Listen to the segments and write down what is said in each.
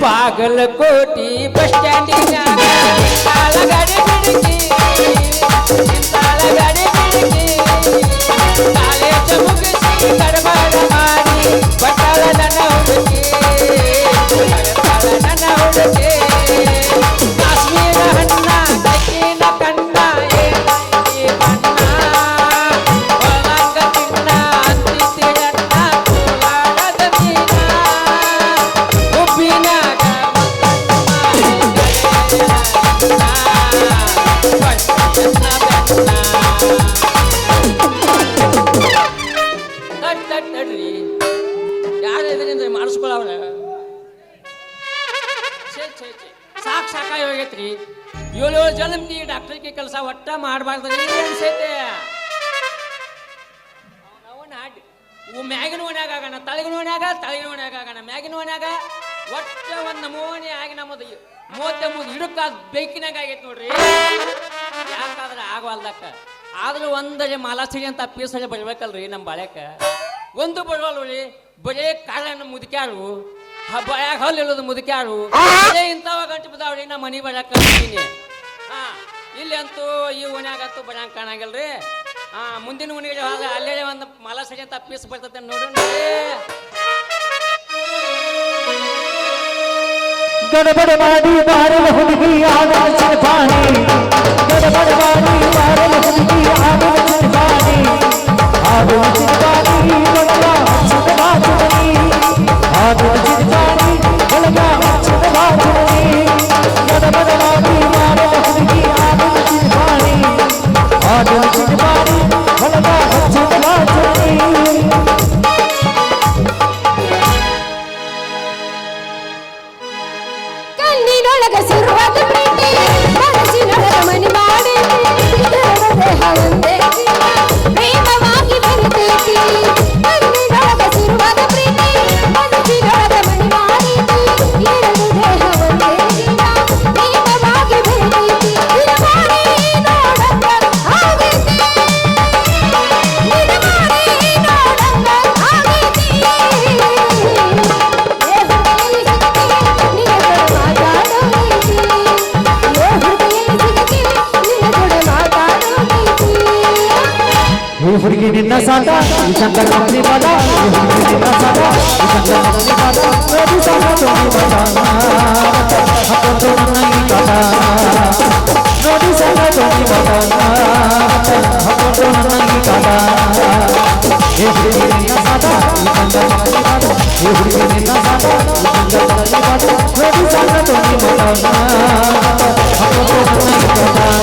Bagalkot bus ಸ್ಟ್ಯಾಂಡಿನಾಗ ಗಾಡಿ ಬಿಡುಕಿ ಗಾಡಿ ಬಿಡುಕಿ college ಮುಗಿಸಿ ಗಡಬಡ ಮಾಡಿ ಬಟ್ಟಾಳ ನನ್ನ ಹುಡುಗಿ ನನ್ನ ಹುಡುಗಿ ಕಾಶ್ಮೀರ ಹಣ್ಣ ದಕ್ಕಿನ ಕಣ್ಣ ಏನಿ ಬಣ್ಣ ಒಳಂಗ ತಿನ್ನ ಅಂತಿಸಿಡಣ್ಣ ಕೋಲಾಡದ ಮೀನ ಉಪ್ಪಿನಾಗ ನಡ್ರಿ ಯಾರು ಇದರಿಂದ ಮಾಡಿಸ್ಕೊಳವ್ರ ಸಾಕಾಗಿ ಹೋಗೈತ್ರಿ 7 ಜನ್ಮಕ್ಕೆ ಡಾಕ್ಟರ್ಗೆ ಕೆಲಸ ಒಟ್ಟ ಮಾಡಬಾರ್ದ್ರಿ ಅನ್ಸೈತೆ ಅವನ ಹಾಡಿ ಮ್ಯಾಗಿನ ಓಣ್ಯಾಗ ಆಗೋಣ ತಳಗಿನ ಓಣ್ಯಾಗ ಮ್ಯಾಗಿನ ಓಣ್ಯಾಗ ಒಟ್ಟ ಒಂದು ನಮೂನೆ ಆಗಿ ನಮ್ಮದು 33 ಹಿಡುಕಾದ ಬೇಕಿನಾಗ ಆಗೈತೆ ನೋಡ್ರಿ ಯಾಕಾದ್ರೆ ಆಗವಲ್ದಕ್ಕ ಆದ್ರೂ ಒಂದರೆ ಮಾಲಾಸಿಗೆ ಅಂತ ಪೀಸಲ್ಲಿ ಬರ್ಬೇಕಲ್ರಿ ನಮ್ಮ ಬಾಳ್ಯಾಕ ಒಂದು ಬರವಲ್ರಿ ಬರೇ ಕಾಳನ್ನ ಮುದುಕ್ಯಾರು ಬಾಯಾಗ ಹಲ್ಲು ಇಲ್ಲೋದು ಮುದುಕ್ಯಾರು ಇಂಥವ ಗಂಟು ಬಿದ್ದಾವ್ರಿ ನಾ ಮನೆ ಬರಕ್ಕೆ ಅಂತೀನಿ ಇಲ್ಲಿ ಅಂತೂ ಈ ಓಣ್ಯಾಗಂತೂ ಬರಂಗೆ ಕಾಣಂಗಿಲ್ರಿ ಮುಂದಿನ ಓಣಿಗೆ ಅಲ್ಲೇ ಒಂದು ಮಾಲಾಸಿಗೆ ಅಂತ ಪೀಸ್ ಬರ್ತೈತೆ ನೋಡ್ರಿ ಗಡಬಡ ಮಾಡಿ ಬಾರಲ ಹುಡುಗಿ ಆದ ಪಾಣಿ ಗಡಬಡ ಮಾಡಿ ಬಾರಲ ಹುಡುಗಿ ಆದ ಪಾಣಿ ಆದ ಚಿತ್ತಾನಿ ಒಳಗ ಚಿತ್ತವಾಚುನಿ ಆದ ಚಿತ್ತಾನಿ ಒಳಗ ಚಿತ್ತವಾಚುನಿ ಗಡಬಡ ಮಾಡಿ ಬಾರಲ ಹುಡುಗಿ ಆದ ಪಾಣಿ ಆದ ಚಿತ್ತಾನಿ ಒಳಗ ಚಿತ್ತವಾಚುನಿ ಹುಡುಗಿ ನಿನ್ನ ಸಾಟ ಈ ಶಂಕರ ಕಂಪನಿ ಬಾದ ಹುಡುಗಿ ನಿನ್ನ ಸಾಟ ಈ ಶಂಕರ ಕಂಪನಿ ಬಾದ ನೋಡಿ ಸಾಟ ನೋಡಿ ಬಾದ ಹತ್ತೊಂದು ನನಗೆ ಕಾಟ ನೋಡಿ ಸಾಟ ನೋಡಿ ಬಾದ ಹತ್ತೊಂದು ನನಗೆ ಕಾಟ ಈ ಹುಡುಗಿ ನಿನ್ನ ಸಾಟ ಈ ಶಂಕರ ಕಂಪನಿ ಬಾದ ಈ ಹುಡುಗಿ ನಿನ್ನ ಸಾಟ ಈ ಶಂಕರ ಕಂಪನಿ ಬಾದ ನೋಡಿ ಸಾಟ ನೋಡಿ ಬಾದ ಹತ್ತೊಂದು ನನಗೆ ಕಾಟ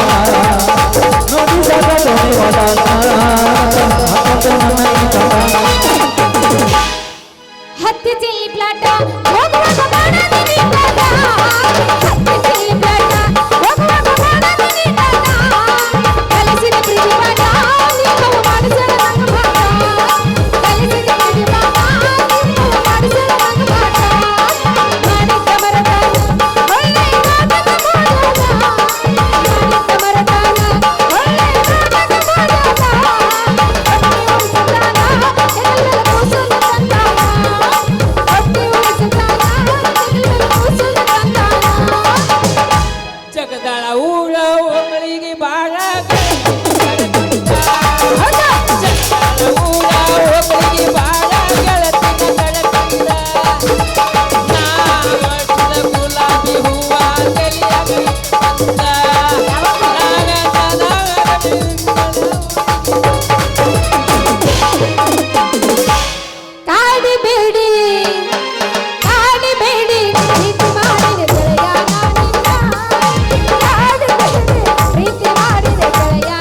ನೋಡಿ ಸಾಟ ನೋಡಿ ಬಾದ ಹತ್ತಿ ಚಿಲ್ಲಿ ಪ್ಲಾಟ ಹೋಗುವಾಗ ಮಾಡದಿನಿ ಪ್ಲಾಟ ಹತ್ತಿ ಚಿಲ್ಲಿ ಪ್ಲಾಟ ಹೋಗುವಾಗ ಮಾಡದಿನಿ ಪ್ಲಾಟ ಕಲಿಸಿದ ಪ್ರೀತಿ ಪಾಠ ನೀವು ಮಾಡಿಸಲ ನಂಗ ಪಾಠ ಕಲಿಸಿದ ಪ್ರೀತಿ ಪಾಠ ನೀವು ಮಾಡಿಸಲ ನಂಗ ಪಾಠ ಮಾಡಿದ್ದ ಮರತಾನ ಒಳ್ಳೆ ನಾಟಕ ಮಾಡೋದ ಮಾಡಿದ್ದ ಮರತಾನ ಒಳ್ಳೆ ನಾಟಕ ಜಗದಾಳ ಊರ ಒಬ್ಬಳಿಗೆ ಬಾಳ ಊರ ಒಬ್ಬಳಿಗೆ ಬಾಳ ಗೆಳತಿನ ಕಳತಿಲ್ಲ ಗುಲಾಬಿ ಹೂವ ಕಾಡಿಬೇಡಿ ಕಾಡಿಬೇಡಿ ಪ್ರೀತಿ ಮಾಡಿದ ಗೆಳೆಯ ಪ್ರೀತಿ ಮಾಡಿದ ಗೆಳೆಯ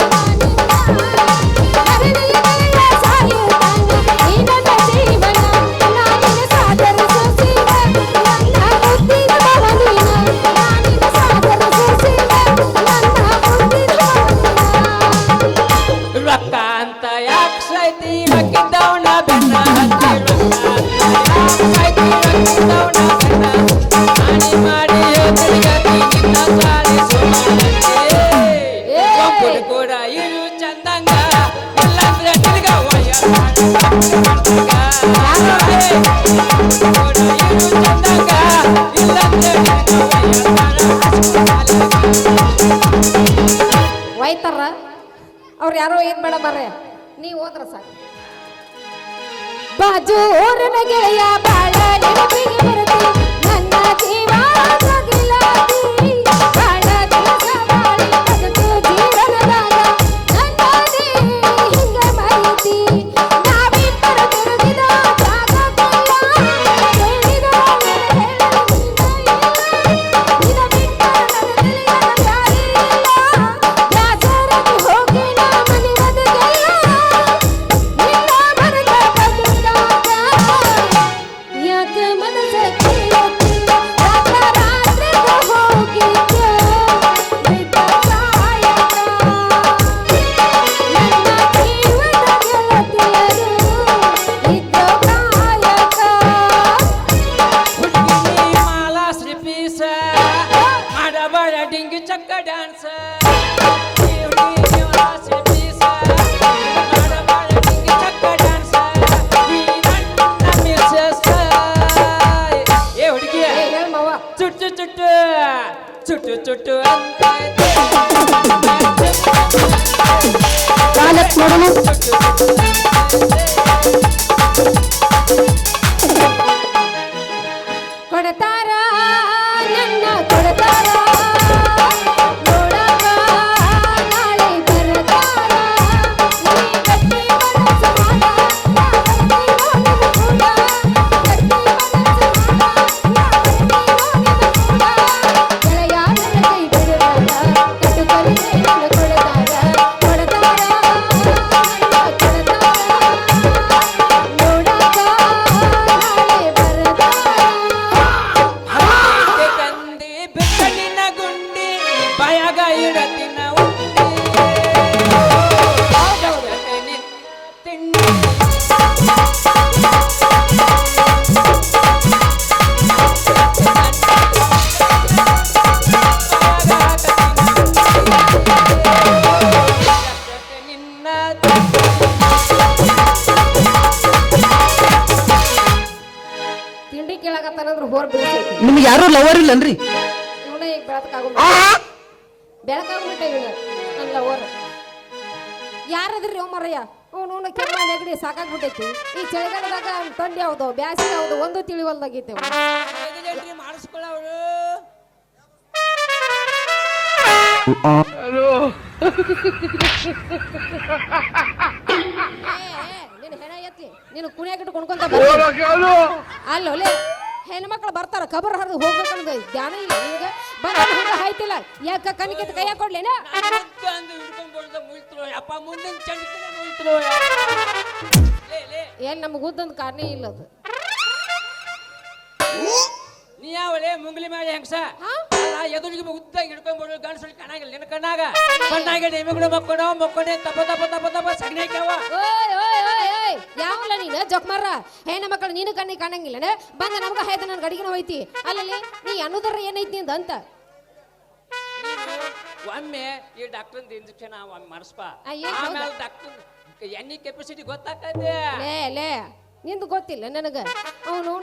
ಅರಳಿಯ ಗೆಳೆಯ ಸಾಯುತ್ತಾನೆ ಈ ನನ್ನ ಜೀವನ ನಾನಿನ ಸಾದರ ಸೊಸೆಯ ನನ್ನ ಮುದ್ದಿನ ಮಗನಿನ ನಾನಿನ ಸಾದರ ಸೊಸೆಯ ನನ್ನ ಮುದ್ದಿನ ಮಗನಿನ ರೊಕ್ಕ ಅಂತ ಯಾಕೆ ಸೈತಿ ರೊಕ್ಕಿದ್ದವನ ಬೆನ್ನ ಹತ್ತಿ ಹಾನಿ ಮಾಡಿ ನಿನ್ನ ಸಾಲಿ ಒಬ್ಬರು ಕೂಡ ಇರು ಚಂದಂಗ ಇಲ್ಲಾಂದ್ರೆ ನಿಲ್ಗ ಕೂಡ ಇರು ಚಂದಂಗ ಇಲ್ಲ ಯಾರೋ ಏನ್ ಬೇಡ ಬರ್ರೆ ನೀವ್ ಹೋದ್ರ ಸಾಕು ಬಾಜು ಊರಿನ ಗೆಳೆಯ ಬಾಳ ನೆನಪಿಗೆ ಬರುತ್ತೆ ನನ್ನ ಜೀವ ಗಿಲಾದಿ ಬಾಳ ದಿವಸ ಬಾಳಿ ಬದುಕು ಜೀವನದಾಗ ನನ್ನದೇ ಹಿಂಗ ಮರೀತಿ ನಾವಿಬ್ಬರು ತಿರುಗಿದ ಜಾಗಕ್ಕೆಲ್ಲ ಹೇಳಿದ ದಿನ ಬಿಟ್ಟ ನನ್ನ ತಿಳಿಯದ ಯಾರಿಲ್ಲ ಬ್ಯಾಸರಕ್ಕೆ ಹೋಗಿ ನಾ ಮನೆ ಬದುಕೆಲ್ಲ ನಿನ್ನ ಮನದ ಬದುಕಾಗ ಯಾಕೆ ಮನಸ್ಸ ಕೇಳುತ್ತಿಲ್ಲ ರಾತ್ರಿಗೆ ಹೋಗಿದ್ದ ಬಿದ್ದ ಕಾಯಕ ನನ್ನ ಜೀವದ ಗೆಳತಿಯರು ಇದ್ದ ಕಾಯಕ ಹುಡುಗಿ ಮಾಲ ಶ್ರೀಪೀಸ ಮಾಡಬಾರ ಡಿಂಗಿ ಚಕ್ಕ ಡ್ಯಾನ್ಸ್ ಹುಡುಗಿ ಮಾಲ ಶ್ರೀಪೀಸ ಮಾಡಬಾರ ಡಿಂಗಿ ಚಕ್ಕ ಡ್ಯಾನ್ಸ್ ನೀ ನನ್ನ ಮಿಸ್ಸಸ್ ಏ ಹುಡುಗಿ ಏ ಹೇಳ್ ಮಾವ ಚುಟ್ಟು ಚುಟ್ಟು ಚುಟ್ಟು ಚುಟ್ಟು ಅಂತ ಕಾಲಕ್ ನೋಡಲು ಕೊಡತಾರ ನನ್ನ ಕೊಡತಾರ ನೋಡಕ ನಾಳೆ ಬರತಾರ ನೀ ಗಟ್ಟಿ ಮನಸ್ಸು ಮಾಡ ನಾ ಬರ್ತೀನೋ ನಿನ್ನ ಕೂಡ ಗಟ್ಟಿ ಮನಸ್ಸು ಮಾಡ ನಾ ಬರ್ತೀನೋ ನಿನ್ನ ಕೂಡ ಗೆಳೆಯ ನನ್ನ ಕೈ ಬಿಡಬೇಡ ಕಟ್ಟು ಕಲಿತೆ ನನ್ನ ಕೊಡತಾರ ಕೊಡತಾರ ನನ್ನ ಕೊಡತಾರ ನೋಡಕ ನಾಳೆ ಬರತಾರ ಕಂದಿ ಬೆಕ್ಕಲಿನ ಗುಂಡಿ ಬಾಯಾಗ ಇಡತಿನ ಉಂಡಿ ತಿಂಡಿ ನಿನ್ನ ತಿಂಡಿ ಕೇಳಕತ್ತಾನಂದ್ರ ಹೋರ್ ಬೀಳ್ತೈತಿ ನಿಮ್ಗೆ ಯಾರು ಲವರ್ ಇಲ್ಲನ್ರಿ ಇವನ ಈಗ ಬೆಳಕಾಗ್ಬಿಟ್ಟ ಇವನ ನನ್ನ ಲವರ್ ಯಾರದ್ರಿ ಅವ್ ಮರಯ್ಯ ಅವನು ಕೆಮ್ಮ ನೆಗಡಿ ಸಾಕಾಗ್ಬಿಟ್ಟೈತಿ ಈ ಚಳಿಗಾಲದಾಗ ತಂಡಿ ಯಾವ್ದು ಬ್ಯಾಸಿಗೆ ಯಾವ್ದು ಒಂದು ತಿಳಿವಲ್ದಾಗೈತೆ ಮಾಡಿಸ್ಕೊಳ್ಳೋರು ನಿನ್ನ ಹೆಣ ಎತ್ಲಿ ನೀನು ಕುಣಿಯಾಗಿಟ್ಟು ಕೊಂಡ್ಕೊಂತ ಅಲ್ಲೊಲೆ ಹೆಣ್ಮಕ್ಳು ಬರ್ತಾರ ಕಬರ್ ಹರಿದು ಹೋಗ್ಬೇಕಂದ ಧ್ಯಾನ ಇಲ್ಲ ನಿನಗೆ ಬಂದ ಹಂಗ ಹಾಯ್ತಿಲ್ಲ ಯಾಕ ಕಣ್ಣಿಗೆ ಕೈಯ ಕೊಡ್ಲೇನ ಅಪ್ಪ ಮುಂದಿನ ಚಂಡಿಕೆ ಮುಯ್ತರು ಏನ್ ನಮ್ಗೆ ಉದ್ದೊಂದು ಕಾರಣ ಇಲ್ಲ ಅದು ನೀ ಯಾವಳೆ ಮುಂಗ್ಲಿ ಮಾಡಿ ಹೆಂಗಸ ಹಾ? ಎದುರಿಗೆ ಉದ್ದ ಹಿಡ್ಕೊಂಡ್ಬಿಡು ಗಂಡಸರು ಕಣ್ಣಾಗಿಲ್ಲ ನಿನ್ನ ಕಣ್ಣಾಗ ಕಣ್ಣಾಗ ಎಮ್ಮೆಗಳು ಮಕ್ಕೊಂಡೆ ತಪ್ಪ ತಪ್ಪ ತಪ್ಪ ತಪ್ಪ ಸಗಣಿಕ್ಯಾವ ಓಯ್ ಓಯ್ ಓಯ್ ಓಯ್ ಯಾವಲ್ಲ ನೀನು ಜೊಕ್ಮಾರ ಹೆಣ್ಣು ಮಕ್ಕಳು ನೀನು ಕಣ್ಣಿಗೆ ಕಾಣಂಗಿಲ್ಲನೆ ಬಂದ ನಮ್ಗ ಹಾಯ್ದ ನನ್ನ ಗಡಿಗೆನ ಹೋಯ್ತಿ ಅಲ್ಲಲ್ಲಿ ನೀ ಅನ್ನೋದ್ರ ಏನೈತಿ ನಿಂದ ಅಂತ ಒಮ್ಮೆ ಈ ಡಾಕ್ಟರ್ ಇಂಜೆಕ್ಷನ್ ಒಮ್ಮೆ ಮಾಡಿಸ್ಪ ಆ, ಏನ್ ಹೌದಾ? ಆಮೇಲೆ ಡಾಕ್ಟರ್ ಎಣ್ಣೆ ಕೆಪಾಸಿಟಿ ಗೊತ್ತಾಕತ್ತೆ ಲೇ ನಿಂದು ಗೊತ್ತಿಲ್ಲ ನನಗ ಅವನು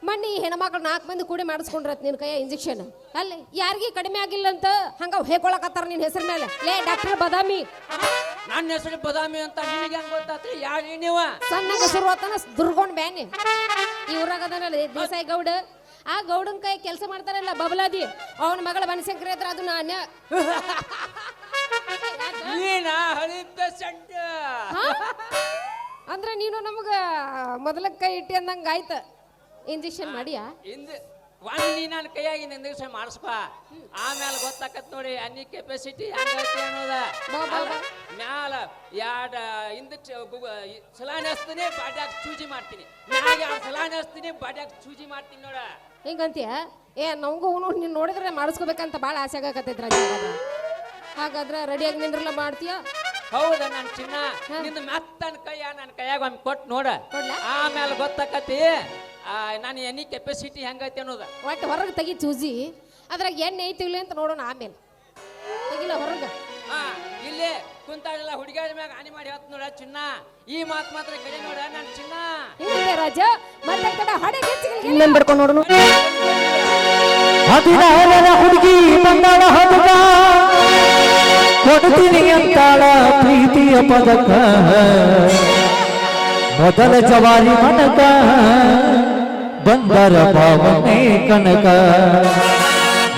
ಮಣ್ಣಿ ಹೆಣ್ಮಕ್ಳು 4 ಮಂದಿ ಕೂಡಿ ಮಾಡಿಸ್ಕೊಂಡ್ರತ್ ನಿನ್ ಕೈಯ ಇಂಜೆಕ್ಷನ್ ಅಲ್ಲಿ ಯಾರಿಗೂ ಕಡಿಮೆ ಆಗಿಲ್ಲ ಅಂತ ಹಂಗ ಹೇಳ್ಕೊಳಕತ್ತಾರ ನಿನ್ ಹೆಸರ ಮೇಲೆ ಲೇ ಡಾಕ್ಟರ್ ಬದಾಮಿ ನನ್ನ ಹೆಸರು ಬದಾಮಿ ಅಂತ ನಿನಗೆ ಹೆಂಗ್ ಗೊತ್ತಾತ್ರಿ ಯಾರು ನೀವು ಸಣ್ಣಗ ಶುರುವಾತನ ದುರ್ಗೊಂಡ್ ಬ್ಯಾನಿ ಈ ಊರಾಗ ಅದನಲ್ಲ ದೇಸಾಯಿ ಗೌಡ ಆ ಗೌಡನ್ ಕೈ ಕೆಲಸ ಮಾಡ್ತಾರಲ್ಲ ಬಬಲಾದಿ ಅವನ ಮಗಳ ಬನಶಂಕರಿ ಹತ್ರ ಅದು ನಾಣ್ಯ ನೀನ ಹರಿತ ಸಂಡ ಅಂದ್ರೆ ನೀನು ನಮಗ ಮೊದಲ ಕೈ ಇಟ್ಟಿ ಅಂದಂಗ ಆಯ್ತ ಇಂಜೆಕ್ಷನ್ ಮಾಡಿಯಾ ಹಿಂದೆ ಒಂದು ನೀ ನನ್ನ ಕೈಯಾಗಿ ಇಂಜೆಕ್ಷನ್ ಮಾಡಿಸ್ಪ ಆಮೇಲೆ ಗೊತ್ತಾಕತ್ ನೋಡಿ ಅನ್ನಿ ಕೆಪಾಸಿಟಿ ಹೆಂಗೈತಿ ಅನ್ನೋದ ಬಾ, ಬಾ, ಬಾ. ಮ್ಯಾಲ ಎರಡು ಸಲಾನೆ ಹಚ್ತೀನಿ ಬಾಡ್ಯಾಗ ಚೂಜಿ ಮಾಡ್ತೀನಿ ಮ್ಯಾಗ 2 ಸಲಾನೆ ಹಚ್ತೀನಿ ಬಾಡ್ಯಾಗ ಚೂಜಿ ಮಾಡ್ತೀನಿ ನೋಡ ಹಿಂಗಂತೀಯ ಏ ನಮಗೂ ನೀನು ನೋಡಿದ್ರೆ ಮಾಡಿಸ್ಕೋಬೇಕಂತ ಭಾಳ ಆಸೆ ಆಗಕತ್ತೈತ್ರ ಹಾಗಾದ್ರೆ ರೆಡಿಯಾಗಿ ನಿಂದ್ರಲ್ಲ ಮಾಡ್ತೀಯ ಹೌದ ನನ್ನ ಚಿನ್ನ ನಿಂದ ಮೆತ್ತನ ನನ್ನ ಕೈಯಾಗ ಒಮ್ಮೆ ಕೊಟ್ಟು ನೋಡ ಕೊಡ್ಲಾ? ಆಮೇಲೆ ಗೊತ್ತಾಕತಿ ನಾನು ಎನಿ ಕೆಪಾಸಿಟಿ ಹೆಂಗೈತಿ ಅನ್ನೋದ ಒಟ್ಟು ಹೊರಗೆ ತೆಗಿ ಚೂಜಿ ಅದ್ರಾಗ ಎಣ್ಣೆ ಐತಿಲ್ಲ ಅಂತ ನೋಡೋಣ ಆಮೇಲೆ ತೆಗಿಲ್ಲ ಹೊರಗೆ ಇಲ್ಲೇ ಕುಂತಾಳೆಲ್ಲ ಹುಡುಗಿಯರ ಮ್ಯಾಗ ಹಾನಿ ಮಾಡಿ ಹೇಳ್ತ ನೋಡ ಚಿನ್ನ ಈ ಮಾತು ಮಾತ್ರ ಕಡೆ ನೋಡ ನನ್ನ ಚಿನ್ನ ಹಿಂಗೆ ರಾಜ ಮತ್ತೆ ಕಡೆ ಹೊಡೆಗೆ ಇಲ್ಲೇನ್ ಬರ್ಕೊಂಡು ನೋಡೋಣ ಹದಿನಾರರ ಹುಡುಗಿ ಬಂದಾಳ ಹದುಗ ಕೊಡ್ತೀನಿ ಅಂತಾಳ ಪ್ರೀತಿಯ ಪದಕ ಮೊದಲ ಜವಾರಿ ಮನಕ ಬಂದರ ಪಾವನೆ ಕನಕ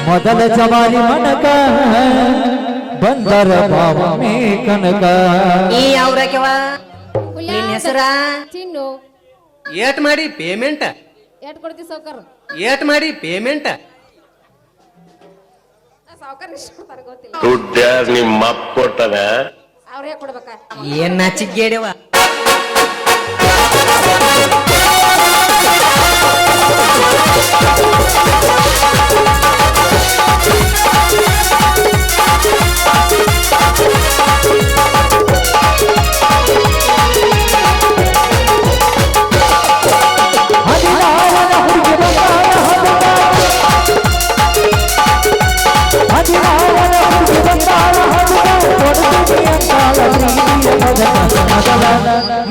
ಮೊದಲ ಜವಾರಿ ಮನಕ ಬಂದರ ಪಾವನೆ ಕನಕ ಈ ಯಾವ್ರಕ್ಯವ ನಿನ್ ಹೆಸರ ಚಿನ್ನು ಏಟ್ ಮಾಡಿ ಪೇಮೆಂಟ್ ಎಟ್ ಕೊಡ್ತಿ ಸಾವ್ಕಾರ ಏಟ್ ಮಾಡಿ ಪೇಮೆಂಟ್ ಸಾವ್ಕಾರ ಇಷ್ಟ ಕೊಡ್ತಾರ ಗೊತ್ತಿಲ್ಲ ದುಡ್ಡು ಯಾರು ನಿಮ್ಮ ಅಪ್ಪ ಕೊಟ್ಟನ ಅವ್ರೇ ಕೊಡ್ಬೇಕ ಏನ್ ನಾಚಿಗೇಡವ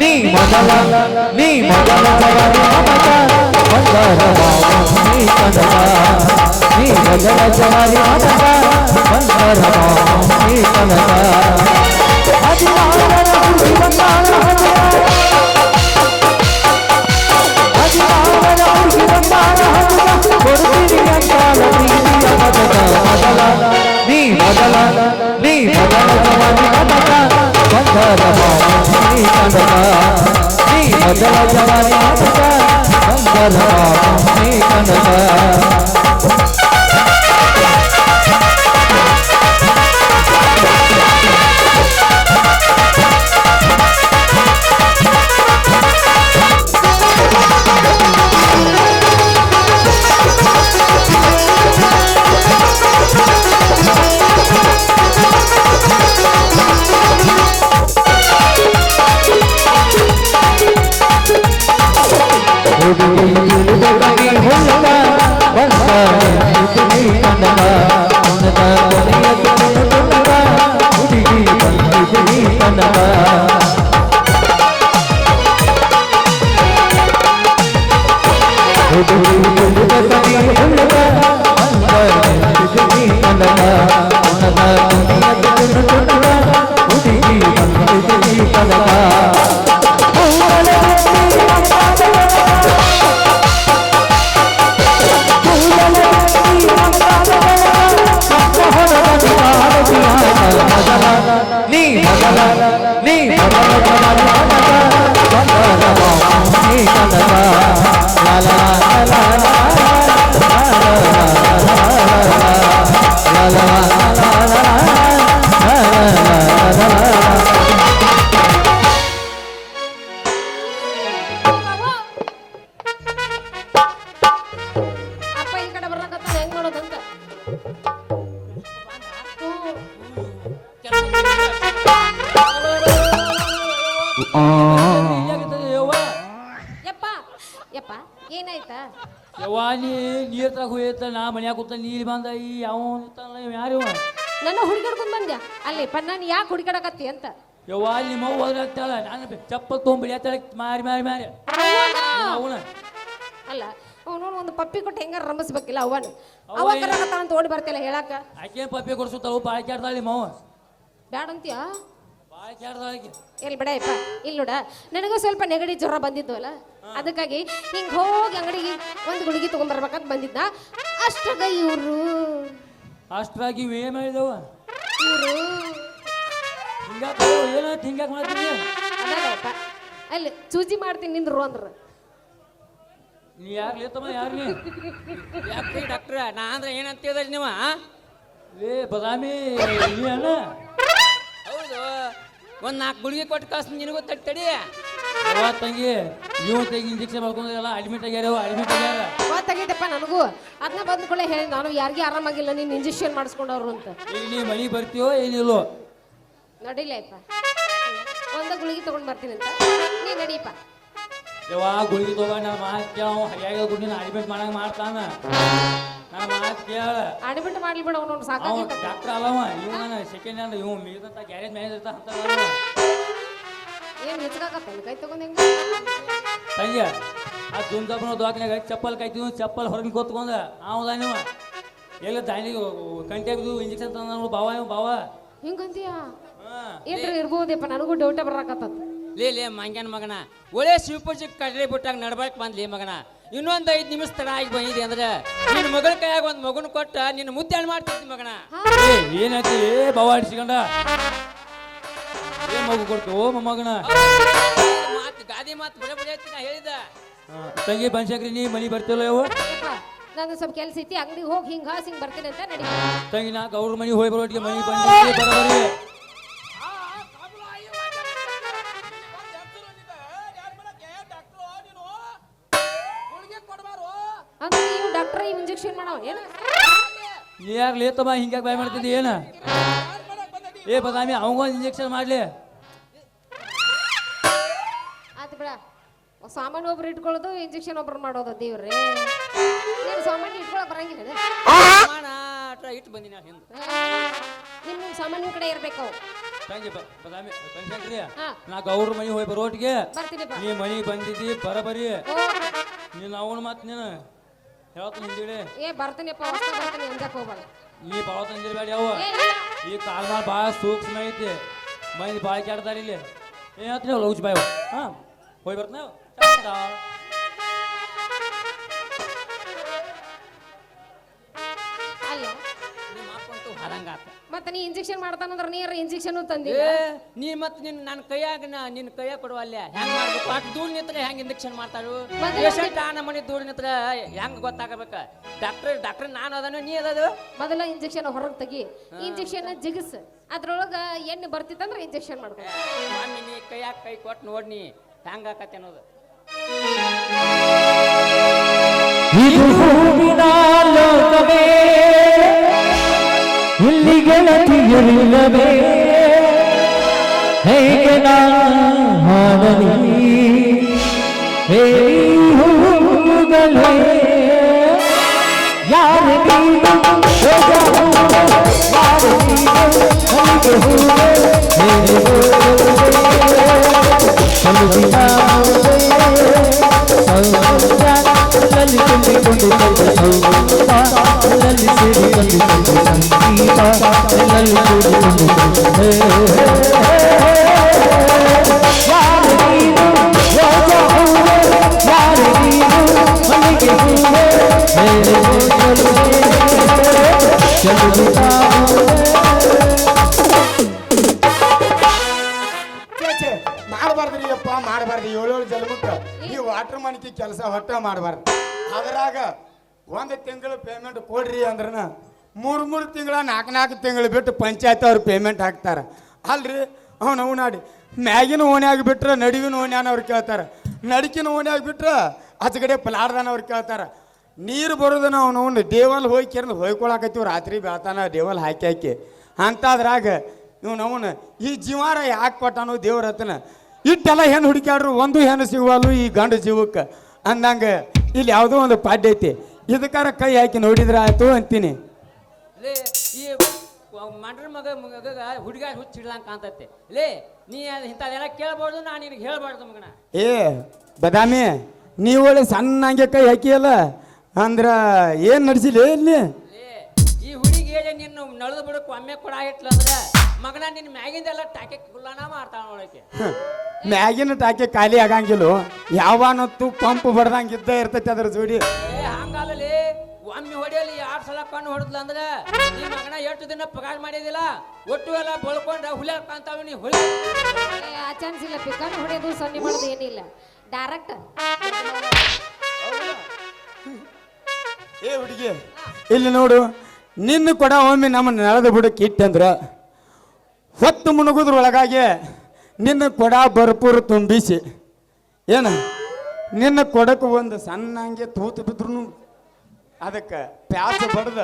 ನೀ ಮೊದಲ ನೀ ಮೊದಲ ಜವಾರಿ ಮನಕ ಬಂದರ ಪಾವನೆ ಕನಕ ನೀ ಮೊದಲ ಜವಾರಿ ಮನಕ ಬಂದರ ಪಾವನೆ ಕನಕ ಹದಿನಾರರ ಹುಡುಗಿ ಬಂದಾಳ ಹದಿನಾರರ ಹುಡುಗಿ ಬಂದಾಳ ಕೊಡ್ತೀನಿ ಅಂತಾಳ ಪ್ರೀತಿಯ ಪದಕ ಮೊದಲ ನೀ ಮೊದಲ ನೀ ಮೊದಲ ಜವಾರಿ ಮನಕ ಬಂದರ ಪಾವನೆ ಕನಕ ನೀ ಮೊದಲ ಜವಾರಿ ಮನಕ ಬಂದರ ಪಾವನೆ ಕನಕ ನೀ ಮೊದಲ ನೀ ಮೊದಲ ಜವಾರಿ ಮನಕ ಬಂದರ ಪಾವನೆ ಕನಕ ಲಾ ಲಾ ಲಾ ಲಾ ಅಪ್ಪ ಈ ಕಡೆ ಬರ್ಲಕತ್ತಾನ ಹೆಂಗ್ ಮಾಡೋದಂತ ಯಪ್ಪ ಯಪ್ಪ ಏನಾಯ್ತಾ ಯವಾನಿ ನೀರ್ ತಗ ಹೋಯ್ತ ನಾ ಮನ್ಯಾಗ ಕೂತ ನೀರ್ ಬಂದ ಈ ಯಾವ ಯಾರು ನನ್ನ ಹುಡುಗಾಡ್ಕೊಂಡ್ ಬಂದ್ಯಾ ಅಲ್ಲಿ ನಾನು ಯಾಕೆ ಹುಡುಗಾಡಕತ್ತಿ ಅಂತ ಯವಾಲಿ ನಿಮ್ಮ ಅವ್ವ ಹೋದ್ರಾಗ್ತಾಳ ನಾನು ಚಪ್ಪಲ್ ತೊಗೊಂಬಿಡಿಯತ್ತಾಳ ಮಾರಿ ಮಾರಿ ಮಾರಿ ಅವನ ಅಲ್ಲ ಅವನು ಒಂದು ಪಪ್ಪಿ ಕೊಟ್ಟು ಹೆಂಗಾರ ರಂಭಿಸ್ಬೇಕಿಲ್ಲ ಅವನು ಅವ ಕರಕತ್ತಾನ ಅಂತ ಓಡಿ ಬರ್ತಿಲ್ಲ ಹೇಳಾಕ ಆಕೆ ಪಪ್ಪಿ ಕೊಡ್ಸುತ್ತಾಳು ಬಾಳ ಕ್ಯಾಡ್ತಾಳ ನಿಮ್ಮ ಅವ್ವ ಬ್ಯಾಡ ಅಂತೀಯಾ ಬಾಳ ಕ್ಯಾಡ್ತಾಳ ಆಕೆ ಎಲ್ಲಿ ಬಿಡಯಪ್ಪ ಇಲ್ಲಿ ನೋಡ ನನಗೂ ಸ್ವಲ್ಪ ನೆಗಡಿ ಜ್ವರ ಬಂದಿದ್ದು ಅಲ್ಲ ಅದಕ್ಕಾಗಿ ಹಿಂಗೆ ಹೋಗಿ ಅಂಗಡಿಗೆ ಒಂದು ಗುಳಿಗೆ ತೊಗೊಂಬರ್ಬೇಕಂತ ಬಂದಿದ್ದ ಅಷ್ಟಾಗ ಇವರು ಅಷ್ಟಾಗಿ ಏನ್ ಮಾಡಿದವ ಇವರು ಹಿಂಗಾಕ ಏನಾಯ್ತು ಹಿಂಗಾಕ ಮಾಡ್ತೀನಿ ಅದಪ್ಪ ಅಲ್ಲಿ ಚೂಜಿ ಮಾಡ್ತೀನಿ ನಿಂದ್ರು ಅಂದ್ರು ನೀ ಯಾರು ಲೇತಮ್ಮ ಯಾರು ನೀ ಯಾಕ್ರಿ ಡಾಕ್ಟ್ರ ನಾ ಅಂದ್ರೆ ಏನಂತ ಹೇಳಿದ್ರಿ ನೀವು ಲೇ ಬದಾಮಿ ನೀ ಅಣ್ಣ ಹೌದು ಒಂದ್ 4 ಗುಳಿಗೆ ಕೊಟ್ಟು ಕಳ್ಸಿ ನಿನಗೂ ತಡಿ ಅವ್ವ ತಂಗಿ ನೀವು ತೆಗಿ ಇಂಜೆಕ್ಷನ್ ಮಾಡ್ಕೊಂಡ್ರಲ್ಲ ಅಡ್ಮಿಟ್ ಆಗ್ಯಾರ ಅಡ್ಮಿಟ್ ಆಗ್ಯಾರ ಗೊತ್ತಾಗೈತಪ್ಪ ನನಗೂ ಅದನ್ನ ಬಂದ್ಕೊಳ್ಳೆ ಹೇಳಿ ನಾನು ಯಾರಿಗೂ ಆರಾಮಾಗಿಲ್ಲ ನೀನು ಇಂಜೆಕ್ಷನ್ ಮಾಡಿಸ್ಕೊಂಡವ್ರು ಅಂತ ಈಗ ನೀ ಮನೆ ಬರ್ತೀಯೋ ಏನಿಲ್ಲೋ ನೋಡಿಲ್ಲಪ್ಪ ಒಂದ ಗುಳಿಗೆ ತಗೊಂಡ್ ಬರ್ತೀನಿ ಅಂತ ನೀ ನಡೀಪ ಯವ್ವ ಗುಳಿಗೆ ತಗೋ ನನ್ನ ಮಾತು ಕೇಳ ಹರಿಯಾಗ ಗುಡಿನ ಅಡ್ಮಿಟ್ ಮಾಡಂಗ ಮಾಡ್ತಾನ ನನ್ನ ಮಾತು ಕೇಳ ಅಡ್ಮಿಟ್ ಮಾಡ್ಲಿ ಬಿಡ ಅವನು ಅವ ಸಾಕಾಗೈತ ಡಾಕ್ಟರ್ ಅಲ್ಲವ ಇವ್ ನಾನು ಸೆಕೆಂಡ್ ಹ್ಯಾಂಡ್ ಇವ್ ಮಿಗದಂತ ಗ್ಯಾರೇಜ್ ಮ್ಯಾನೇಜರ್ ಇರ್ತಾ ಅಂತ ಏನ್ ಹೆಚ್ಚಾಗತ್ತ ಕೈ ತಗೊಂಡ್ ಹೆಂಗ ತಂಗಿ ಆ ದುಂದಪ್ಪನ ದವಾಖಾನ್ಯಾಗ ಚಪ್ಪಲ್ ಕಾಯ್ತಿದ್ವು ಚಪ್ಪಲ್ ಹೊರಗೆ ಕೂತ್ಕೊಂಡ ಅವದ ನೀವು ಎಲ್ಲ ದಾಂಡಿ ಕಂಟ್ಯಾಗ ಇಂಜೆಕ್ಷನ್ ತಂದ ಬಾವ ಇವ್ ಬಾವ ಹಿಂಗಂತೀಯ ಏನ್ರ ಇರ್ಬೋದಪ್ಪ, ನನಗೂ ಡೌಟ ಬರಾಕತ್ತ. ಲೇ ಮಂಗ್ಯಾನ ಮಗನ, ಒಳ್ಳೆ ಶಿವಪೂಜೆ ಕಡ್ಲೆ ಬಿಟ್ಟಾಗ ನಡ್ಬಾಕ್ ಬಂದ್ಲಿ ಮಗನ. ಇನ್ನೊಂದು 5 ನಿಮಿಷ ತಡ ಆಗಿ ಬಂದಿದೆ ಅಂದ್ರೆ ನಿನ್ನ ಮಗಳ ಕೈಯಾಗ ಒಂದು ಮಗನ ಕೊಟ್ಟ ನಿನ್ನ ಮುದ್ದೆ ಮಾಡ್ತಿದ್ದಿ ಮಗನ. ಏನಾಯ್ತು ಬವಾಡಿಸಿಕೊಂಡ ಏನ್ ಮಗು ಕೊಡ್ತು ಓ ಮೊಮ್ಮಗನ? ಮಾತು ಗಾದಿ ಮಾತು ಬಡ ಬಡ ಐತಿ ನಾ ಹೇಳಿದ. ತಂಗಿ ಬನ್ಶಂಕ್ರಿ ನೀ ಮನಿ ಬರ್ತಿಲ್ಲ ಯಾವ ನಂದು ಸ್ವಲ್ಪ ಕೆಲಸ ಐತಿ, ಅಂಗಡಿಗೆ ಹೋಗಿ ಹಿಂಗ ಹಿಂಗ್ ಬರ್ತೀನಿ ಅಂತ ನಡಿ. ತಂಗಿ ನಾ ಅವ್ರ ಮನಿ ಹೋಗಿ ಬರೋಟಿಗೆ ಮನಿ ಬಂದಿ ಬರೋಬರಿ. ಅಂದ್ರೆ ನೀವು ಡಾಕ್ಟರ್ ಇಂಜೆಕ್ಷನ್ ಮಾಡೋ ಏನು? ನೀ ಯಾರು ಲೇತಮ್ಮ ಹಿಂಗ್ಯಾಕೆ ಬಾಯ್ ಮಾಡ್ತಿದ್ದಿ ಏನ? ಏ ಬದಾಮಿ ಅವಂಗೊಂದು ಇಂಜೆಕ್ಷನ್ ಮಾಡ್ಲಿ. ಆಯ್ತು ಬಿಡ, ಸಾಮಾನು ಒಬ್ರು ಇಟ್ಕೊಳ್ಳೋದು, ಇಂಜೆಕ್ಷನ್ ಒಬ್ರು ಮಾಡೋದು. ದೇವ್ರಿ ನೀನು ಸಾಮಾನು ಇಟ್ಕೊಳಕ್ ಬರಂಗಿಲ್ಲ. ಇಟ್ಟು ಬಂದಿ ನಾ ಹಿಂದೆ. ನಿಮ್ಮ ಸಾಮಾನ್ಯ ಕಡೆ ಇರ್ಬೇಕು. ತಂಗಿ ಬದಾಮಿ ಬನ್ಶಂಕ್ರಿ ಹಾ. ನಾ ಅವ್ರ ಮನಿ ಹೋಗಿ ಬರೋಟಿಗೆ ಬರ್ತೀನಿ ಬಾ. ನೀ ಮನಿ ಬಂದಿದ್ದಿ ಬರಬರಿ. ಓ, ನೀನು ಅವನ ಮಾತು ನೀನು ಹೇಳ್ತೀನಿ ಹಿಂದಿಳಿ. ಏ ಬರ್ತೀನಿಪ್ಪ, ಹೊಸ ಬರ್ತೀನಿ ಅಂಜಕ್ ಹೋಗ್ಬೇಡ. ಈ ಭಾಳ ತಂದಿರ್ಬೇಡಿ ಯಾವ ಏ ಇಲ್ಲ. ಈ ಕಾಲ್ಮಾಲ್ ಭಾಳ ಸೂಕ್ಷ್ಮ ಐತಿ, ಮಂದಿ ಭಾಳ ಕೆಡ್ತಾರ ಇಲ್ಲಿ. ಏನ್ ಹೇಳ್ತೀನಿ ಲೌಚ್ ಬಾಯ್ ಹಾ ಹೋಗಿ ಬರ್ತೀನಿ. ಅಲ್ಲ ನಿಮ್ಮ ಅಪ್ಪಂತೂ ಹರಂಗಾತ. ಮತ್ತೆ ನೀ ಇಂಜೆಕ್ಷನ್ ಮಾಡ್ತಾನಂದ್ರ ನೀರ ಇಂಜೆಕ್ಷನ್ ತಂದಿ. ನೀ ಮತ್ತೆ ನನ್ನ ಕೈಯಾಗ ನಿನ್ನ ಕೈಯಾಗ ಕೊಡುವ ಅಲ್ಲೇ ಹೆಂಗ್ ಮಾಡ್ಬೇಕು? ಅಷ್ಟು ದೂರ ನಿಂತ್ರೆ ಹೆಂಗ್ ಇಂಜೆಕ್ಷನ್ ಮಾಡ್ತಾರು? ಪೇಷಂಟ್ ನಮ್ಮ ಮನೆ ದೂರ ನಿಂತ್ರೆ ಹೆಂಗ್ ಗೊತ್ತಾಗಬೇಕ? ಡಾಕ್ಟರ್ ನಾನು ಅದನ್ನು ನೀ ಅದದು. ಮೊದಲ ಇಂಜೆಕ್ಷನ್ ಹೊರಗೆ ತೆಗಿ, ಇಂಜೆಕ್ಷನ್ ಜಿಗಿಸ್, ಅದ್ರೊಳಗ ಎಣ್ಣೆ ಬರ್ತಿತ್ತಂದ್ರ ಇಂಜೆಕ್ಷನ್ ಮಾಡ್ಕೊ. ಮಮ್ಮಿ ನೀ ಕೈಯಾಗ ಕೈ ಕೊಟ್ಟು ನೋಡ್ನಿ ಹೆಂಗ್ ಆಕತ್ತೆ ಅನ್ನೋದು. ಇದು ಹೂವಿನ ಲೋಕವೇ, ಇಲ್ಲಿ ಗೆಳತಿಯರಿಲ್ಲವೇ, ಹೇಗೆ ಮಾಡಲಿ ಹೇಳಿ ಹೂಗಳೇ, ಯಾರು ನೀನು ಯಾರು ಮಾಡಬಾರ್ದ್ರಿ ಅಪ್ಪ, ಮಾಡಬಾರ್ದು. 7 ಜನ್ಮಕ್ಕೆ ಈ ವಾಟರ್ ಮನಿಕೆ ಕೆಲಸ ಹೊಟ್ಟ ಮಾಡಬಾರ್ದು. ಅದ್ರಾಗ 1 ತಿಂಗಳು ಪೇಮೆಂಟ್ ಕೊಡ್ರಿ ಅಂದ್ರನ 3 ತಿಂಗಳ 4 ತಿಂಗಳು ಬಿಟ್ಟು ಪಂಚಾಯತ್ ಅವ್ರು ಪೇಮೆಂಟ್ ಹಾಕ್ತಾರ ಅಲ್ರಿ. ಅವ್ನು ನಾಡಿ ಮ್ಯಾಗಿನ ಓಣ್ಯಾಗ ಬಿಟ್ರೆ ನಡುವಿನ ಓಣ್ಯಾನವ್ರು ಕೇಳ್ತಾರ, ನಡಿಕಿನ ಓಣ್ಯಾಗ ಬಿಟ್ರೆ ಆಚೆಗಡೆ ಪ್ಲಾಡ್ದಾನವ್ರು ಕೇಳ್ತಾರ. ನೀರು ಬರೋದನ್ನ ಅವನು ದೇವಲ್ ಹೋಗಿ ಕೆರೆದು ಹೊಯ್ಕೊಳಕತ್ತೀವಿ, ರಾತ್ರಿ ಬೆಳ್ತಾನ ದೇವಲ್ ಹಾಕಿ ಹಾಕಿ ಅಂತಾದ್ರಾಗ ಇವನವನು ಈ ಜೀವಾರ ಯಾಕೆ ಕೊಟ್ಟಾನು ದೇವ್ರ ಹತ್ತನ. ಇಟ್ಟೆಲ್ಲ ಹೆಣ್ಣು ಹುಡುಕ್ಯಾಡ್ರು, ಒಂದು ಹೆಣ್ಣು ಸಿಗುವಲ್ಲು ಈ ಗಂಡು ಜೀವಕ್ಕೆ ಅಂದಂಗೆ ಇಲ್ಲಿ ಯಾವುದೋ ಒಂದು ಪಾಡ್ಯ ಐತಿ, ಇದಕ್ಕಾರ ಕೈ ಹಾಕಿ ನೋಡಿದ್ರೆ ಆಯ್ತು ಅಂತೀನಿ. ಲೇ ಈ ಮಂಡ್ರ ಮಗ ಹುಡುಗ ಹುಚ್ಚಿಡ್ದಂಗೆ ಕಾಣ್ತೈತೆ. ಲೇ ನೀ ಇಂಥದೆಲ್ಲ ಕೇಳ್ಬಾರ್ದು, ನಾನು ನಿನಗೆ ಹೇಳ್ಬಾರ್ದು ಮಗನ. ಏ ಬದಾಮಿ, ನೀವು ಒಳ್ಳೆ ಸಣ್ಣಂಗೆ ಕೈ ಹಾಕಿಯಲ್ಲ ಅಂದ್ರೆ ಏನು ನಡೆಸಿಲ್ಲ ಇಲ್ಲಿ? ಈ ಹುಡುಗಿ ಹೇಳಿ ನಿನ್ನ ನಳದ ಬಿಡಕ್ಕೆ ಒಮ್ಮೆ ಕೂಡ ಇಟ್ಲ ಅಂದ್ರೆ ಮಗನ ನಿನ್ನ ಮ್ಯಾಗಿಂದೆಲ್ಲ ಟಾಕೆ ಕುಳ್ಳಾನ ಮಾಡ್ತಾಳ ನೋಡಕ್ಕೆ. ಮ್ಯಾಗಿನ ಟಾಕೆ ಖಾಲಿ ಆಗಂಗಿಲ್ಲ, ಯಾವನತ್ತು ಪಂಪ್ ಬಡ್ದಂಗೆ ಇದ್ದ ಇರ್ತೈತಿ ಅದ್ರ ಜೋಡಿ. ಹಂಗಲ್ಲಿ ಒಮ್ಮೆ ಹೊಡೆಯಲಿ 2 ಸಲ ಕಣ್ಣು ಹೊಡೆದ್ಲ ಅಂದ್ರೆ ಈ ಮಗನ 8 ದಿನ ಪಗಾರ ಮಾಡಿದಿಲ್ಲ, ಒಟ್ಟು ಎಲ್ಲ ಬಳ್ಕೊಂಡ ಹುಲಿಯಾಗ ಕಾಣ್ತಾವ. ನೀ ಹುಲಿ ಚಾನ್ಸ್ ಇಲ್ಲ, ಪಿಕನ್ ಹೊಡೆಯೋದು ಸೊನ್ನೆ ಮಾಡೋದು ಏನಿಲ್ಲ, ಡೈರೆಕ್ಟ್. ಏ ಹುಡುಗಿ ಇಲ್ಲಿ ನೋಡು, ನಿನ್ನ ಕೊಡ ಒಮ್ಮೆ ನಮ್ಮ ನೆಲದ ಬುಡಕ್ಕೆ ಇಟ್ಟಂದ್ರ ಹೊತ್ತು ಮುಣುಗುದ್ರೊಳಗಾಗಿ ನಿನ್ನ ಕೊಡ ಭರ್ಪೂರ್ ತುಂಬಿಸಿ ಏನ ನಿನ್ನ ಕೊಡಕ್ಕೆ ಒಂದು ಸಣ್ಣಂಗೆ ತೂತು ಬಿದ್ರು ಅದಕ್ಕೆ ಪ್ಯಾಸ ಬಡ್ದ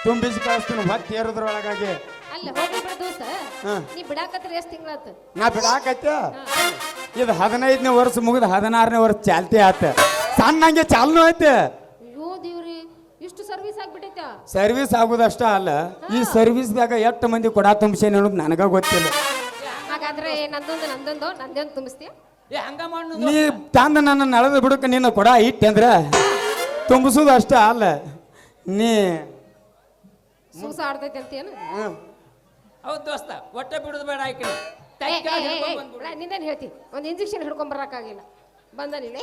ತುಂಬಿಸಿ ಕಳಿಸ್ತೀನಿ. ಹೊತ್ತು ಏರೋದ್ರೊಳಗಾಗಿ ಅಲ್ಲ ಹೋಗಿ ಬಿಡ ದೋಸ್ತ, ನೀ ಬಿಡಾಕತ್ರಿ ಎಷ್ಟು ತಿಂಗಳಾತ? ನಾ ಬಿಡಾಕೈತೆ. ಇದು 15ನೇ ವರ್ಷ ಮುಗಿದ 16ನೇ ವರ್ಷ ಚಾಲ್ತಿ ಆತ, ಸಣ್ಣಂಗೆ ಚಾಲೂ ಐತೆ. ಅಯ್ಯೋ ದೇವ್ರಿ, ಇಷ್ಟು ಸರ್ವಿಸ್ ಆಗ್ಬಿಟ್ಟೈತ. ಸರ್ವಿಸ್ ಆಗೋದಷ್ಟ ಅಲ್ಲ, ಈ ಸರ್ವಿಸ್ದಾಗ ಎಷ್ಟು ಮಂದಿ ಕೊಡ ತುಂಬಿಸೇನೆ ಅನ್ನೋದು ನನಗ ಗೊತ್ತಿಲ್ಲ. ಹಾಗಾದ್ರೆ ನಂದೊಂದು ತುಂಬಿಸ್ತೀಯ? ಹಂಗ ಮಾಡು. ನೀ ತಂದ ನನ್ನ ನಳದ ಬಿಡಕ್ಕೆ ನಿನ್ನ ಕೊಡ ಇಟ್ಟೆ ಅಂದ್ರ ತುಂಬಿಸೋದು ಅಷ್ಟ ಅಲ್ಲ, ನೀ ಸೂಸ ಆಡ್ತೈತೆ ಅಂತೇನು? ಹೌದ್ ದೋಸ್ತ ಹೊಟ್ಟೆ ಬಿಡುದು ಬೇಡ ಆಯ್ಕೆ ನಿಂದೇನು ಹೇಳ್ತಿ ಒಂದು ಇಂಜೆಕ್ಷನ್ ಹಿಡ್ಕೊಂಡ್ ಬರಕ್ಕಾಗಿಲ್ಲ ಬಂದನಿಲ್ಲ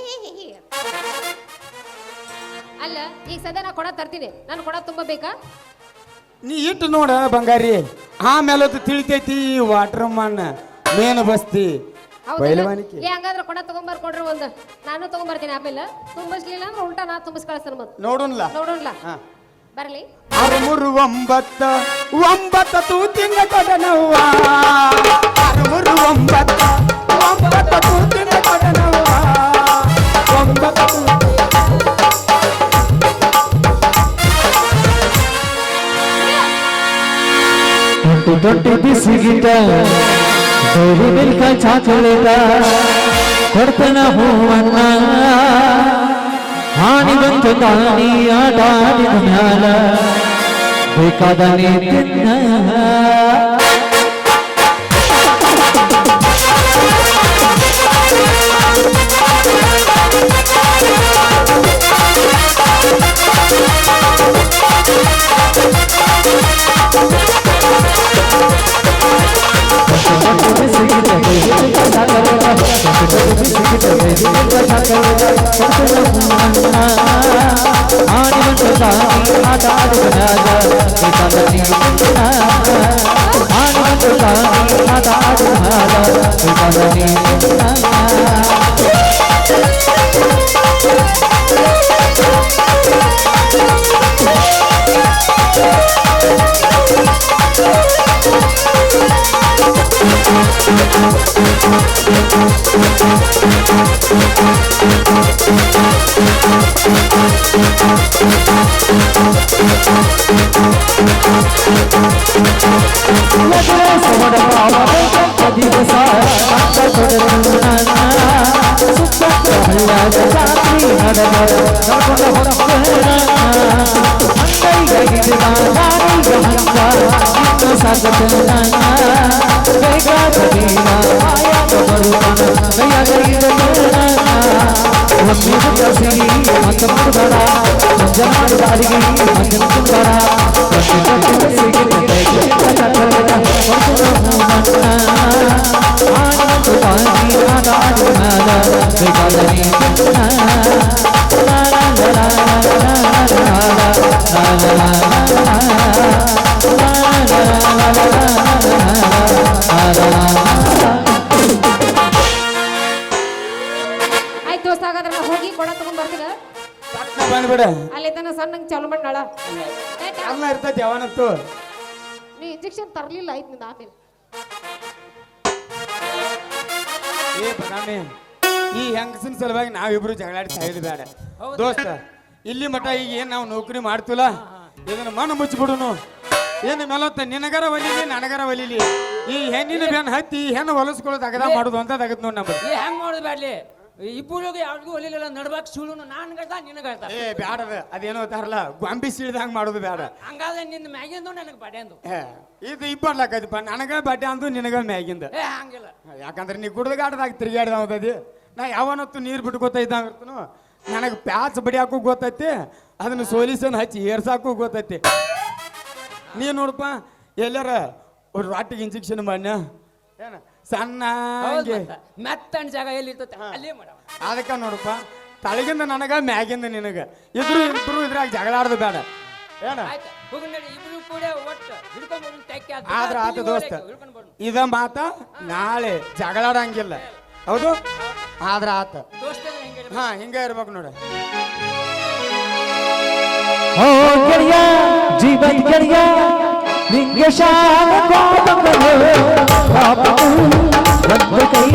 ಅಲ್ಲ ಈಗ ಸದ್ಯ ನಾ ಕೊಡ ತರ್ತೀನಿ ನಾನು ಕೊಡ ತುಂಬ ಬೇಕಾ ನೀ ಇಟ್ಟು ನೋಡ ಬಂಗಾರಿ ಆಮೇಲೆ ತಿಳಿತೈತಿ ವಾಟರ್ ಮನ್ ಮೇನ್ ಬಸ್ತಿ ಬಯಲವಾನಿಕೆ ಹಂಗಾದ್ರೆ ಕೊಡ ತಗೊಂಬರ್ಕೊಡ್ರಿ ಒಂದು ನಾನು ತಗೊಂಬರ್ತೀನಿ ಆಮೇಲೆ ತುಂಬಿಸ್ಲಿಲ್ಲ ಅಂದ್ರೆ ಉಲ್ಟಾ ನಾ ತುಂಬಿಸ್ ಕಳಿಸ್ತಾನೆ ಮತ್ತೆ ನೋಡೋಣ ಬರ್ಲಿ 6 3 9 9 ತೂತಿನ ಕೊಡನವ್ವ 6 3 9 9 ತೂತಿನ ಕೊಡನವ್ವ 9 ದೊಡ್ಡ ಬಿಸಿಗಿಟ ಡೈರಿ ಮಿಲ್ಕ ಚಾಕಲೇಟ ಕೊಡ್ತನ ಹೂವನ್ನ ಹಾನಿ ಬಂತು ತಾನಿ ಆಟ ಆಡಿದ ಮ್ಯಾಲ ಬೇಕಾದ ನೀ ತಿನ್ನ ಆಯ್ತು ದೋಸ್ತ ಹಾಗಾದ್ರೆ ನಾ ಹೋಗಿ ಕೊಡ ತಗೊಂಡ್ ಬರ್ತೀಗ ಬಂದ್ಬಿಡ ಅಲ್ಲಿ ತನ ಸಣ್ಣಂಗೆ ಚಾಲು ಮಾಡಿ ನಾಳ ಅಲ್ಲ ಇರ್ತೈತಿ ಯಾವನತ್ತು ನೀ ಇಂಜೆಕ್ಷನ್ ತರ್ಲಿಲ್ಲ ಆಯ್ತು ನಿಂದ ಆಮೇಲೆ ಬದಾಮಿ ಈ ಹೆಂಗಸಿನ ಸಲುವಾಗಿ ನಾವಿಬ್ರು ಜಗಳಾಡಿ ಸಾಯೋದು ಬೇಡ ದೋಸ್ತ ಇಲ್ಲಿ ಮಠ ಈಗ ಏನ್ ನಾವು ನೌಕರಿ ಮಾಡ್ತಿಲ್ಲ ಇದನ್ನ ಮಣ್ಣು ಮುಚ್ಚಿಬಿಡುನು ಏನು ಮೇಲತ್ತ ನಿನಗರ ಒಲಿಲಿ ನನಗರ ಒಲಿಲಿ ಈ ಹೆಣ್ಣಿನ ಬೆನ್ ಹತ್ತಿ ಹೆಣ್ಣು ಹೊಲಸ್ಕೊಳ್ಳೋದು ಅಗದ ಮಾಡುದು ಅಂತ ತಗದ್ ನೋಡಿ ನಮ್ದು ಹೆಂಗ್ ಮಾಡೋದು ಬ್ಯಾಡ್ಲಿ ಇಬ್ಬರಿಗೆ ಯಾರಿಗೂ ಒಲಿಲಿಲ್ಲ ನಡ್ಬಾಕ್ ಸುಳ್ಳು ನಾನ್ ಗಳ್ದ ನಿನ್ನ ಗಳ್ದ ಬ್ಯಾಡದ ಅದೇನೋ ಅಂತಾರಲ್ಲ ಗೊಂಬಿ ಸಿಳ್ದಂಗ್ ಮಾಡೋದು ಬೇಡ ಹಂಗಾದ್ರೆ ನಿನ್ನ ಮ್ಯಾಗಿಂದು ನನಗೆ ಬಡೆ ಅಂದು ಇದು ಇಬ್ಬರ್ಲಾಕೈತಿಪ್ಪ ನನಗ ಬಡ್ಡೆ ಅಂದು ನಿನಗ ಮ್ಯಾಗಿಂದ ಹಂಗಿಲ್ಲ ಯಾಕಂದ್ರೆ ನೀ ಗುಡ್ದಗಾಟದಾಗ ತಿರುಗಾಡ್ದದಿ ನಾ ಯಾವನತ್ತು ನೀರು ಬಿಟ್ಟು ಗೊತ್ತೈತನು ನನಗೆ ಪ್ಯಾಚ್ ಬಡಿಯಾಕು ಗೊತ್ತೈತಿ ಅದನ್ನ ಸೋಲಿಸನ್ ಹಚ್ಚಿ ಏರ್ಸಾಕು ಗೊತ್ತೈತಿ ನೀ ನೋಡಪ್ಪ ಎಲ್ಲಾರ ರಾಟಿಗೆ ಇಂಜೆಕ್ಷನ್ ಮಾಡ್ಯ ಏನ ಸಣ್ಣ ಮೆತ್ತನ ಜಾಗ ಎಲ್ಲಿ ಇರ್ತೈತೆ ಅಲ್ಲೇ ಮಾಡವ ಅದಕ್ಕೆ ನೋಡಪ್ಪ ತಳಗಿಂದ ನನಗ ಮ್ಯಾಗಿಂದ ನಿನಗ ಇಬ್ರು ಇದ್ರಾಗ ಜಗಳಾಡ್ದು ಬೇಡ ಏನ ಹೋಗಿ ನಡಿ ಇಬ್ರು ಕೂಡ ಒಟ್ಟು ಹಿಡ್ಕೊಂಡ್ಬರು ತೆಕ್ಕೆ ಆದ್ರ ಆತ ದೋಸ್ತ ಇದ ಮಾತ ನಾಳೆ ಜಗಳಾಡಂಗಿಲ್ಲ ಹೌದು ಆದ್ರ ಆತ ಹಾ ಹಿಂಗ ಇರ್ಬೇಕು ನೋಡ ಓ ಗೆಳೆಯ ಜೀವನ ಗೆಳೆಯ ನಿಂಗೆ ಶಾಲೆ ಒಂದು ಕೈ